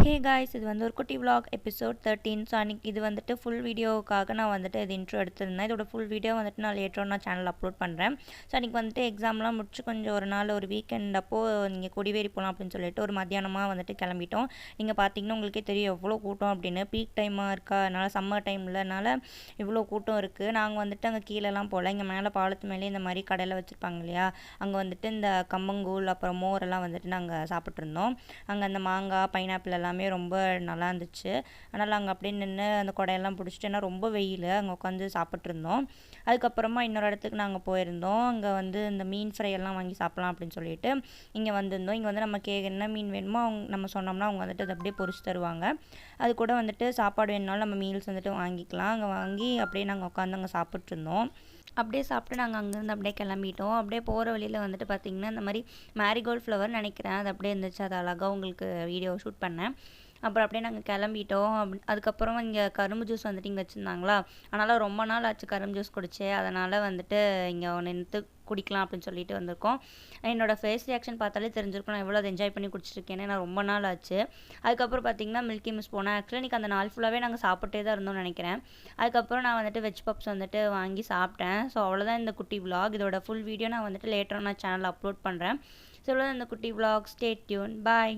Hey guys, இது வந்து ஒரு குட்டி vlog எபிசோட் 13. ஸோ அன்றைக்கி இது வந்துட்டு ஃபுல் வீடியோவுக்காக நான் வந்துட்டு இது இன்ட்ரோ எடுத்திருந்தேன். இதோட ஃபுல் வீடியோ வந்துட்டு நான் லேட்டர் நான் சேனல் அப்லோட் பண்ணுறேன். ஸோ அன்றைக்கி வந்துட்டு எக்ஸாம்லாம் முடிச்சு கொஞ்சம் ஒரு நாள் ஒரு வீக்கெண்ட் அப்போது இங்கே கொடிவேரி போகலாம் அப்படின்னு சொல்லிட்டு ஒரு மத்தியானமாக வந்துட்டு கிளம்பிட்டோம். நீங்கள் பார்த்தீங்கன்னா உங்களுக்கே தெரியும் எவ்வளோ கூட்டம் அப்படின்னு. பீக் டைமாக இருக்கா, அதனால் சம்மர் டைம்லனால இவ்வளோ கூட்டம் இருக்குது. நாங்கள் வந்துட்டு அங்கே கீழெல்லாம் போகல, இங்கே மேலே பாலத்து மேலே இந்த மாதிரி கடையில் வச்சுருப்பாங்க இல்லையா, அங்கே வந்துட்டு இந்த கம்மங்கூழ் அப்புறம் மோரெல்லாம் வந்துட்டு நாங்கள் சாப்பிட்ருந்தோம். அங்கே அந்த மாங்காய் பைனாப்பிள் எல்லாமே ரொம்ப நல்லா இருந்துச்சு. அதனால் அங்கே அப்படியே நின்று அந்த கொடையெல்லாம் பிடிச்சிட்டு, ஏன்னா ரொம்ப வெயில், அங்கே உட்காந்து சாப்பிட்ருந்தோம். அதுக்கப்புறமா இன்னொரு இடத்துக்கு நாங்கள் போயிருந்தோம். அங்கே வந்து இந்த மீன் ஃப்ரை எல்லாம் வாங்கி சாப்பிட்லாம் அப்படின்னு சொல்லிட்டு இங்கே வந்திருந்தோம். இங்கே வந்து நமக்கு என்ன மீன் வேணுமோ நம்ம சொன்னோம்னா அவங்க வந்துட்டு அதை அப்படியே பொரிச்சு தருவாங்க. அது கூட வந்துட்டு சாப்பாடு வேணுனாலும் நம்ம மீல்ஸ் வந்துட்டு வாங்கிக்கலாம். அங்கே வாங்கி அப்படியே நாங்கள் உட்காந்து அங்கே சாப்பிட்ருந்தோம். அப்படியே சாப்பிட்டு நாங்கள் அங்கேருந்து அப்படியே கிளம்பிட்டோம். அப்படியே போகிற வழியில் வந்துட்டு பார்த்திங்கன்னா இந்த மாதிரி மேரிகோல்ட் ஃப்ளவர் நினைக்கிறேன், அது அப்படியே இருந்துச்சு. அது அழகாக உங்களுக்கு வீடியோ ஷூட் பண்ணேன். அப்புறம் அப்படியே நாங்கள் கிளம்பிட்டோம். அதுக்கப்புறம் இங்கே கரும்பு ஜூஸ் வந்துட்டு இங்கே வச்சுருந்தாங்களா, அதனால் ரொம்ப நாள் ஆச்சு கரும்பு ஜூஸ் குடிச்சு. அதனால் வந்துட்டு இங்கே நின்று குடிக்கலாம் அப்படின்னு சொல்லிட்டு வந்திருக்கோம். என்னோடய ஃபேஸ் ரியாக்ஷன் பார்த்தாலே தெரிஞ்சிருக்கும் நான் எவ்வளோ அதை என்ஜாய் பண்ணி குடிச்சிருக்கேன்னு. நான் ரொம்ப நாள் ஆச்சு. அதுக்கப்புறம் பார்த்திங்கன்னா மில்கி மிஸ் போனேன். ஆக்சுவலாக இன்றைக்கி அந்த நாள் ஃபுல்லாகவே நாங்கள் சாப்பிட்டே தான் இருந்தோம்னு நினைக்கிறேன். அதுக்கப்புறம் நான் வந்துட்டு வெஜ் பப்ஸ் வந்துட்டு வாங்கி சாப்பிட்டேன். ஸோ அவ்வளோதான் இந்த குட்டி விலாக். இதோட ஃபுல் வீடியோ நான் வந்துட்டு லேட்டராக நான் சேனலில் அப்லோட் பண்ணுறேன். ஸோ இவ்வளோதான் இந்த குட்டி விலாக். Stay tune. பாய்.